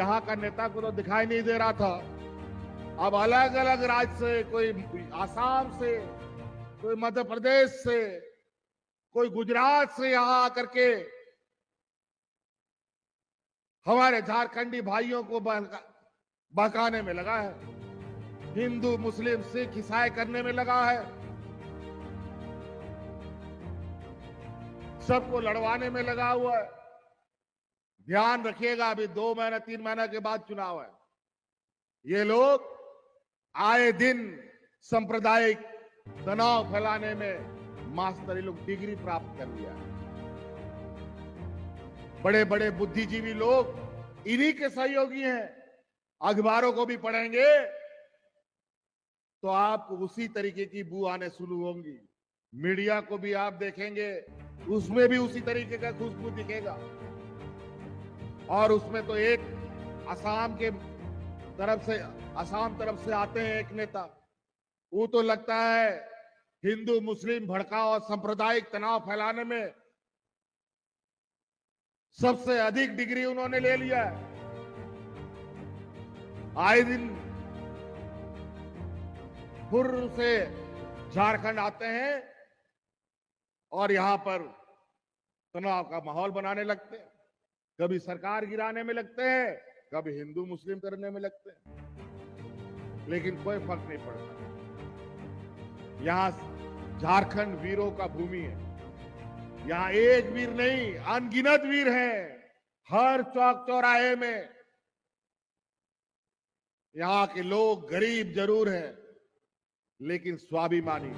यहाँ का नेता को तो दिखाई नहीं दे रहा था। अब अलग अलग राज्य से, कोई आसाम से, कोई मध्य प्रदेश से, कोई गुजरात से यहां आकर के हमारे झारखंडी भाइयों को बहकाने में लगा है, हिंदू मुस्लिम सिख ईसाई करने में लगा है, सबको लड़वाने में लगा हुआ है। ध्यान रखिएगा, अभी 2 महीना 3 महीना के बाद चुनाव है। ये लोग आए दिन सांप्रदायिक तनाव फैलाने में मास्टरी लोग डिग्री प्राप्त कर लिया है। बड़े बड़े बुद्धिजीवी लोग इन्हीं के सहयोगी हैं। अखबारों को भी पढ़ेंगे तो आपको उसी तरीके की बू आने शुरू होंगी। मीडिया को भी आप देखेंगे, उसमें भी उसी तरीके का खुशबू दिखेगा। और उसमें तो एक असम तरफ से आते हैं एक नेता, वो तो लगता है हिंदू मुस्लिम भड़काव और सांप्रदायिक तनाव फैलाने में सबसे अधिक डिग्री उन्होंने ले लिया है। आए दिन पूर्व से झारखंड आते हैं और यहां पर तनाव का माहौल बनाने लगते हैं, कभी सरकार गिराने में लगते हैं, कभी हिंदू मुस्लिम करने में लगते हैं, लेकिन कोई फर्क नहीं पड़ता। यहां झारखंड वीरों का भूमि है। यहां एक वीर नहीं, अनगिनत वीर हैं। हर चौक चौराहे में यहां के लोग गरीब जरूर हैं, लेकिन स्वाभिमानी।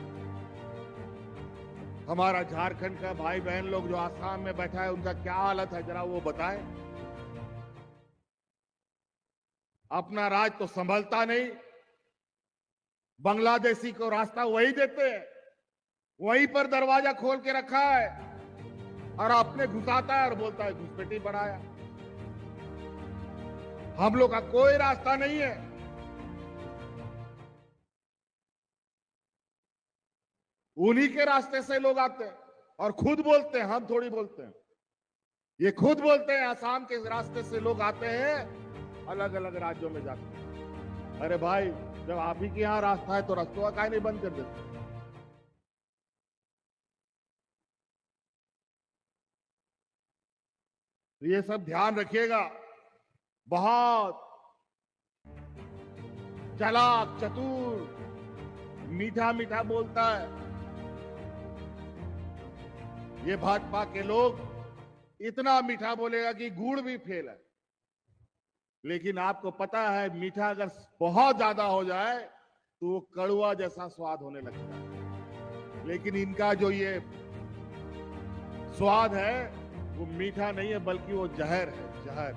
हमारा झारखंड का भाई बहन लोग जो आसाम में बैठा है, उनका क्या हालत है जरा वो बताएं। अपना राज तो संभलता नहीं, बांग्लादेशी को रास्ता वही देते हैं, वहीं पर दरवाजा खोल के रखा है और अपने घुसाता है और बोलता है घुसपैठी बढ़ाया। हम लोग का कोई रास्ता नहीं है। उन्हीं के रास्ते से लोग आते हैं और खुद बोलते हैं, हम थोड़ी बोलते हैं। ये खुद बोलते हैं आसाम के रास्ते से लोग आते हैं, अलग अलग राज्यों में जाते हैं। अरे भाई, जब आप ही के यहां रास्ता है तो रास्तों का काहे नहीं बंद कर देते? ये सब ध्यान रखिएगा। बहुत चालाक चतुर मीठा मीठा बोलता है। ये भाजपा के लोग इतना मीठा बोलेगा कि गुड़ भी फेल है। लेकिन आपको पता है, मीठा अगर बहुत ज्यादा हो जाए तो वो कड़वा जैसा स्वाद होने लगता है। लेकिन इनका जो ये स्वाद है वो मीठा नहीं है, बल्कि वो जहर है, जहर।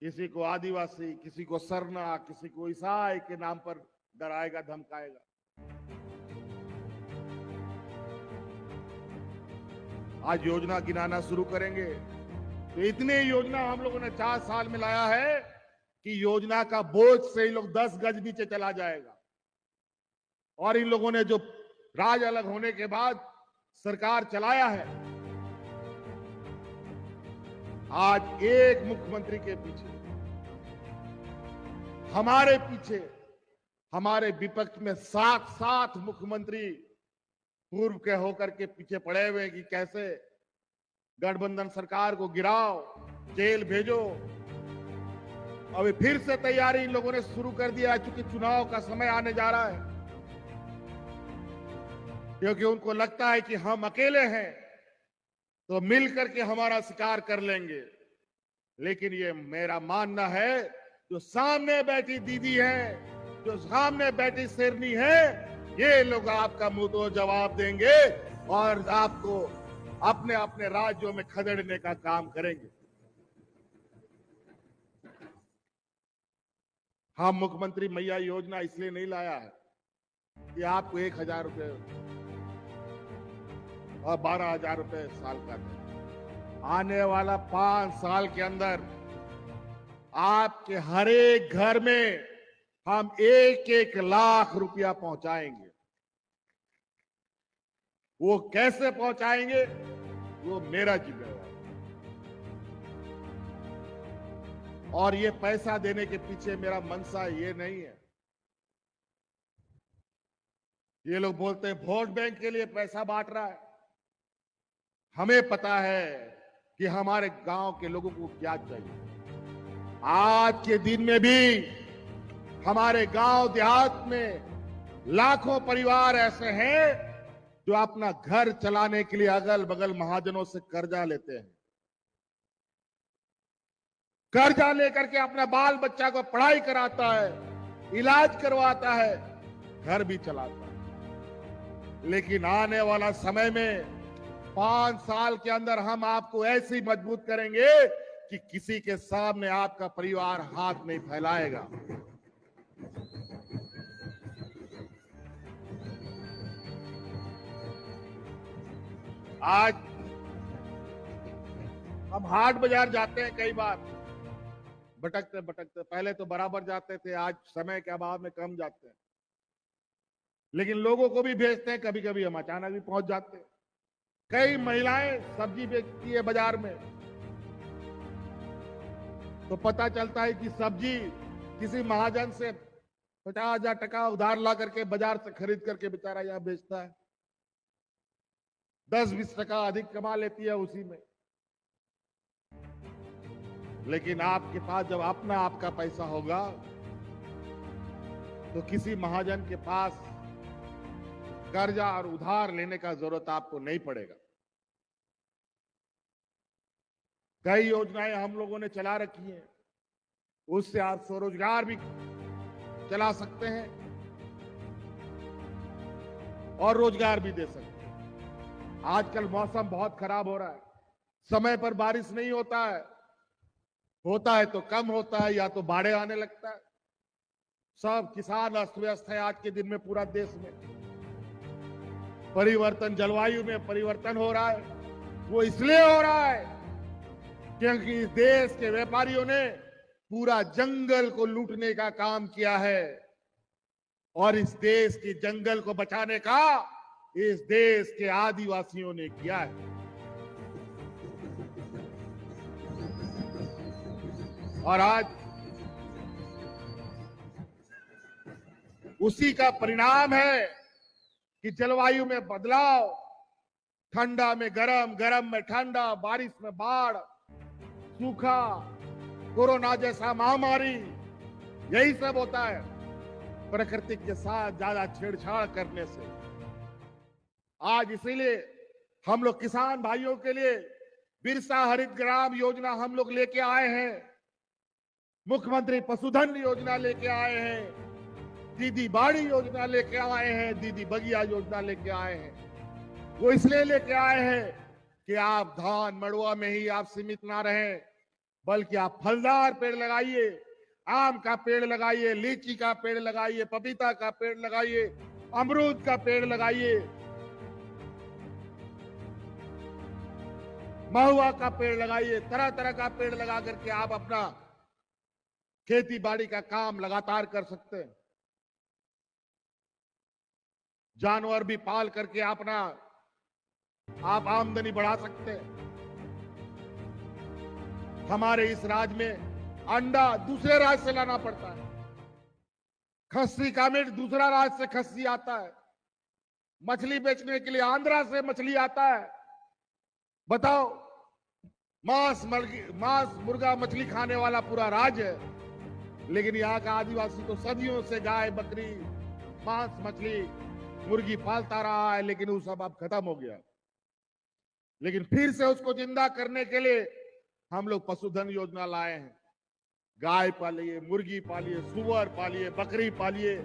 किसी को आदिवासी, किसी को सरना, किसी को ईसाई के नाम पर डराएगा, धमकाएगा। आज योजना गिनाना शुरू करेंगे तो इतनी योजना हम लोगों ने 4 साल में लाया है कि योजना का बोझ से ही लोग 10 गज नीचे चला जाएगा। और इन लोगों ने जो राज अलग होने के बाद सरकार चलाया है, आज एक मुख्यमंत्री के पीछे, हमारे पीछे, हमारे विपक्ष में 7 मुख्यमंत्री पूर्व के होकर के पीछे पड़े हुए कि कैसे गठबंधन सरकार को गिराओ, जेल भेजो। अभी फिर से तैयारी इन लोगों ने शुरू कर दिया है, क्योंकि चुनाव का समय आने जा रहा है। क्योंकि उनको लगता है कि हम अकेले हैं तो मिल करके हमारा शिकार कर लेंगे। लेकिन ये मेरा मानना है, जो सामने बैठी दीदी है, जो सामने बैठी शेरनी है, ये लोग आपका मुंह तो जवाब देंगे और आपको अपने अपने राज्यों में खदेड़ने का काम करेंगे। हम मुख्यमंत्री मैया योजना इसलिए नहीं लाया है कि आपको 1,000 रुपए और 12,000 रुपए साल का दें। आने वाला 5 साल के अंदर आपके हर एक घर में हम 1-1 लाख रुपया पहुंचाएंगे। वो कैसे पहुंचाएंगे, वो मेरा जिम्मेवार है। और ये पैसा देने के पीछे मेरा मंशा ये नहीं है। ये लोग बोलते हैं वोट बैंक के लिए पैसा बांट रहा है। हमें पता है कि हमारे गांव के लोगों को क्या चाहिए। आज के दिन में भी हमारे गांव देहात में लाखों परिवार ऐसे हैं जो अपना घर चलाने के लिए अगल बगल महाजनों से कर्जा लेते हैं। कर्जा लेकर के अपना बाल बच्चा को पढ़ाई कराता है, इलाज करवाता है, घर भी चलाता है। लेकिन आने वाला समय में 5 साल के अंदर हम आपको ऐसी मजबूत करेंगे कि किसी के सामने आपका परिवार हाथ नहीं फैलाएगा। आज हम हाट बाजार जाते हैं, कई बार भटकते भटकते, पहले तो बराबर जाते थे, आज समय के अभाव में कम जाते हैं, लेकिन लोगों को भी भेजते हैं। कभी कभी हम अचानक भी पहुंच जाते हैं। कई महिलाएं सब्जी बेचती है बाजार में, तो पता चलता है कि सब्जी किसी महाजन से 50,000 टका उधार ला करके बाजार से खरीद करके बेचारा यहां बेचता है, 10-20 टका अधिक कमा लेती है उसी में। लेकिन आपके पास जब अपना आपका पैसा होगा तो किसी महाजन के पास कर्जा और उधार लेने का जरूरत आपको नहीं पड़ेगा। कई योजनाएं हम लोगों ने चला रखी हैं, उससे आप स्वरोजगार भी चला सकते हैं और रोजगार भी दे सकते हैं। आजकल मौसम बहुत खराब हो रहा है, समय पर बारिश नहीं होता है तो कम होता है, या तो बाढ़े आने लगता है। सब किसान अस्त व्यस्त है आज के दिन में। पूरा देश में परिवर्तन, जलवायु में परिवर्तन हो रहा है। वो इसलिए हो रहा है क्योंकि इस देश के व्यापारियों ने पूरा जंगल को लूटने का काम किया है, और इस देश के जंगल को बचाने का इस देश के आदिवासियों ने किया है। और आज उसी का परिणाम है कि जलवायु में बदलाव, ठंडा में गरम, गरम में ठंडा, बारिश में बाढ़, सूखा, कोरोना जैसा महामारी, यही सब होता है प्रकृति के साथ ज्यादा छेड़छाड़ करने से। आज इसीलिए हम लोग किसान भाइयों के लिए बिरसा हरित ग्राम योजना हम लोग लेके आए हैं, मुख्यमंत्री पशुधन योजना लेके आए हैं, दीदी बाड़ी योजना लेके आए हैं, दीदी बगिया योजना लेके आए हैं। वो इसलिए लेके आए हैं कि आप धान मड़ुआ में ही आप सीमित ना रहें, बल्कि आप फलदार पेड़ लगाइए, आम का पेड़ लगाइए, लीची का पेड़ लगाइए, पपीता का पेड़ लगाइए, अमरूद का पेड़ लगाइए, महुआ का पेड़ लगाइए। तरह तरह का पेड़ लगा करके आप अपना खेती बाड़ी का काम लगातार कर सकते हैं। जानवर भी पाल करके अपना आप आमदनी बढ़ा सकते हैं। हमारे इस राज्य में अंडा दूसरे राज्य से लाना पड़ता है, खस्सी का मीट दूसरा राज्य से खस्सी आता है, मछली बेचने के लिए आंध्रा से मछली आता है। बताओ, मांस मुर्गा मछली खाने वाला पूरा राज्य है, लेकिन यहाँ का आदिवासी तो सदियों से गाय बकरी मांस मछली मुर्गी पालता रहा है, लेकिन वो सब अब खत्म हो गया। लेकिन फिर से उसको जिंदा करने के लिए हम लोग पशुधन योजना लाए हैं। गाय पालिए, मुर्गी पालिए, सुअर पालिए, बकरी पालिए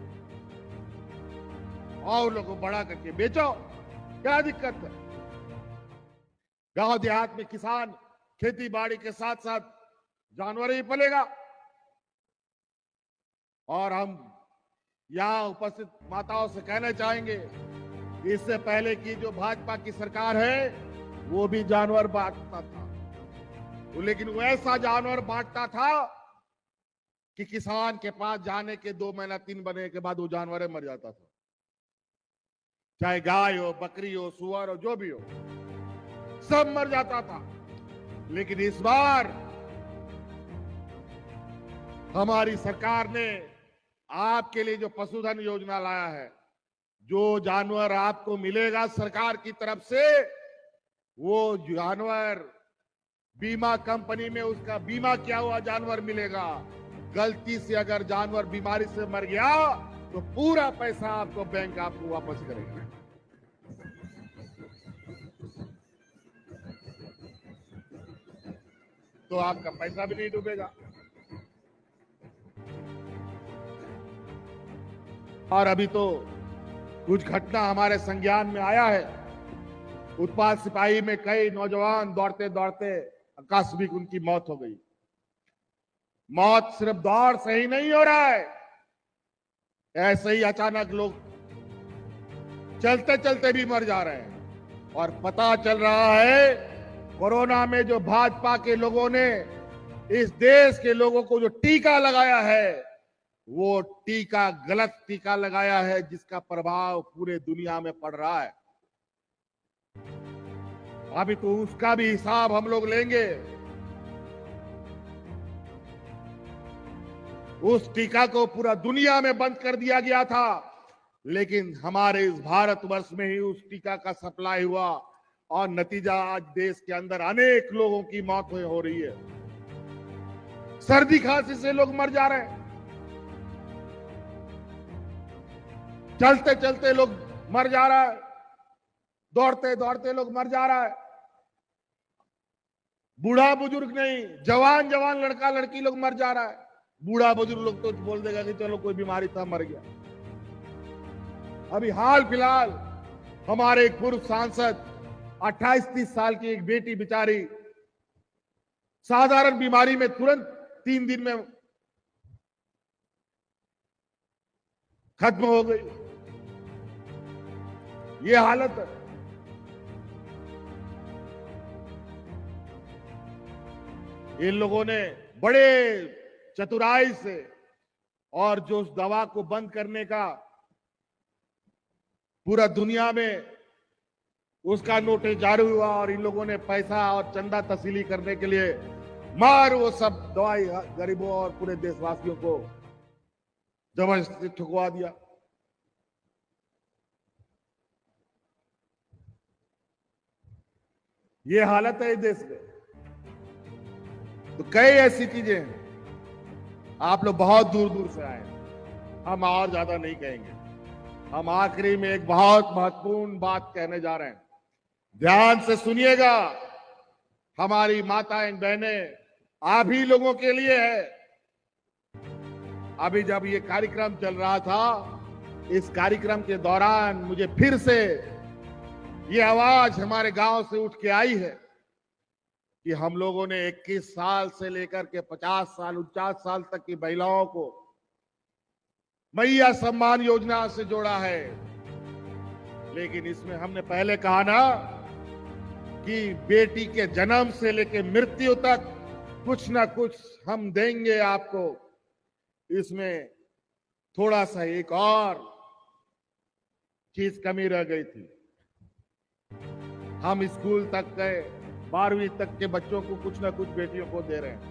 और लोगों को बड़ा करके बेचो। क्या दिक्कत है? गांव देहात में किसान खेती बाड़ी के साथ साथ जानवर ही पलेगा। और हम यहां उपस्थित माताओं से कहना चाहेंगे, इससे पहले की जो भाजपा की सरकार है वो भी जानवर बांटता था, लेकिन वो ऐसा जानवर बांटता था कि किसान के पास जाने के 2 महीना 3 महीने के बाद वो जानवर मर जाता था। चाहे गाय हो, बकरी हो, सुअर हो, जो भी हो, सब मर जाता था। लेकिन इस बार हमारी सरकार ने आपके लिए जो पशुधन योजना लाया है, जो जानवर आपको मिलेगा सरकार की तरफ से, वो जानवर बीमा कंपनी में उसका बीमा किया हुआ जानवर मिलेगा। गलती से अगर जानवर बीमारी से मर गया तो पूरा पैसा आपको बैंक आपको वापस करेगा। तो आपका पैसा भी नहीं डूबेगा। और अभी तो कुछ घटना हमारे संज्ञान में आया है। उत्पाद सिपाही में कई नौजवान दौड़ते दौड़ते आकस्मिक उनकी मौत हो गई। मौत सिर्फ दौड़ से ही नहीं हो रहा है, ऐसे ही अचानक लोग चलते चलते भी मर जा रहे हैं। और पता चल रहा है कोरोना में जो भाजपा के लोगों ने इस देश के लोगों को जो टीका लगाया है, वो टीका गलत टीका लगाया है, जिसका प्रभाव पूरे दुनिया में पड़ रहा है। अभी तो उसका भी हिसाब हम लोग लेंगे। उस टीका को पूरा दुनिया में बंद कर दिया गया था, लेकिन हमारे इस भारतवर्ष में ही उस टीका का सप्लाई हुआ और नतीजा आज देश के अंदर अनेक लोगों की मौत हो रही है। सर्दी खांसी से लोग मर जा रहे हैं, चलते चलते लोग मर जा रहा है, दौड़ते दौड़ते लोग मर जा रहा है। बूढ़ा बुजुर्ग नहीं, जवान जवान लड़का लड़की लोग मर जा रहा है। बूढ़ा बुजुर्ग लोग तो बोल देगा कि चलो कोई बीमारी था मर गया। अभी हाल फिलहाल हमारे एक पूर्व सांसद 28-30 साल की एक बेटी बेचारी साधारण बीमारी में तुरंत 3 दिन में खत्म हो गई। ये हालत है। इन लोगों ने बड़े चतुराई से और जो उस दवा को बंद करने का पूरा दुनिया में उसका नोटिस जारी हुआ और इन लोगों ने पैसा और चंदा तस्वीली करने के लिए वो सब दवाई गरीबों और पूरे देशवासियों को जबरदस्ती ठुकवा दिया। ये हालत है इस देश में। तो कई ऐसी चीजें हैं। आप लोग बहुत दूर दूर से आए, हम और ज्यादा नहीं कहेंगे। हम आखिरी में एक बहुत महत्वपूर्ण बात कहने जा रहे हैं, ध्यान से सुनिएगा। हमारी माताएं बहनें आप ही लोगों के लिए है। अभी जब ये कार्यक्रम चल रहा था, इस कार्यक्रम के दौरान मुझे फिर से ये आवाज हमारे गांव से उठ के आई है कि हम लोगों ने 21 साल से लेकर के 50 साल 49 साल तक की महिलाओं को मैया सम्मान योजना से जोड़ा है। लेकिन इसमें हमने पहले कहा ना कि बेटी के जन्म से लेकर मृत्यु तक कुछ ना कुछ हम देंगे आपको। इसमें थोड़ा सा एक और चीज कमी रह गई थी। हम स्कूल तक गए, 12वीं तक के बच्चों को कुछ ना कुछ बेटियों को दे रहे हैं।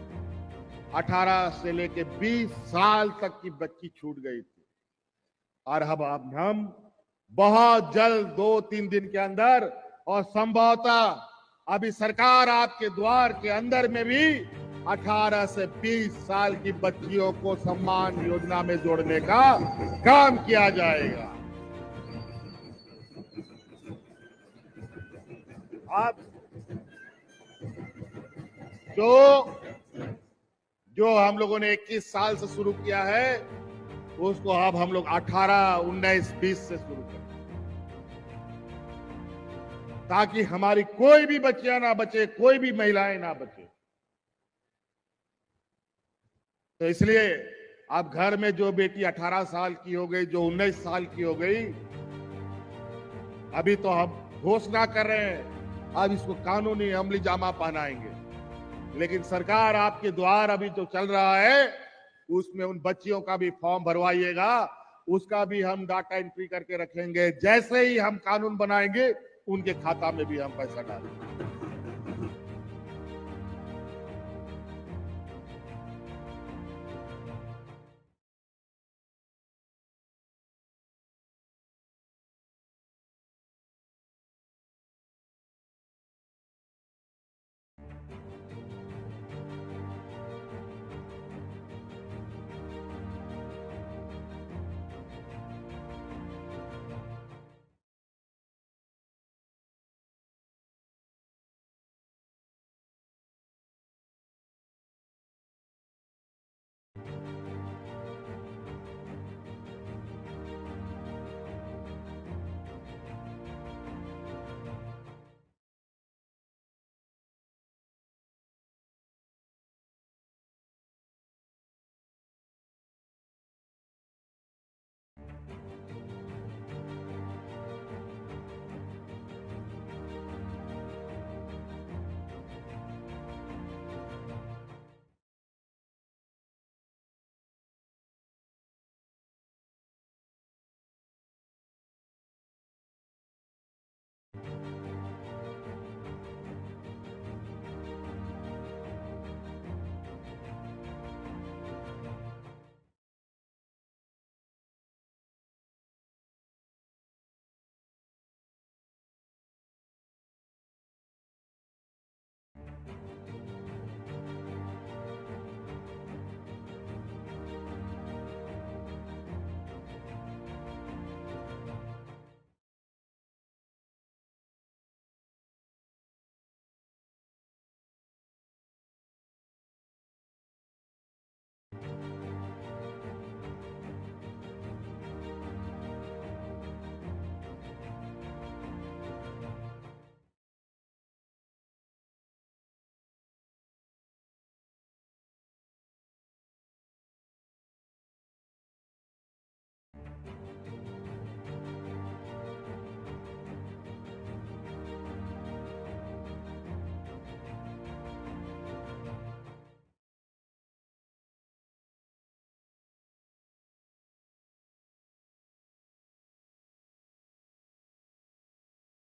18 से लेके 20 साल तक की बच्ची छूट गई थी। और अब हम बहुत जल्द 2-3 दिन के अंदर और संभवतः अभी सरकार आपके द्वार के अंदर में भी 18 से 20 साल की बच्चियों को सम्मान योजना में जोड़ने का काम किया जाएगा। आप जो हम लोगों ने 21 साल से शुरू किया है, उसको अब हम लोग 18, 19, 20 से शुरू करें, ताकि हमारी कोई भी बच्चियां ना बचे, कोई भी महिलाएं ना बचे। तो इसलिए अब घर में जो बेटी 18 साल की हो गई, जो 19 साल की हो गई, अभी तो हम घोषणा कर रहे हैं, अब इसको कानूनी अमली जामा पहनाएंगे। लेकिन सरकार आपके द्वार अभी जो चल रहा है, उसमें उन बच्चियों का भी फॉर्म भरवाइएगा, उसका भी हम डाटा एंट्री करके रखेंगे। जैसे ही हम कानून बनाएंगे, उनके खाता में भी हम पैसा डालेंगे।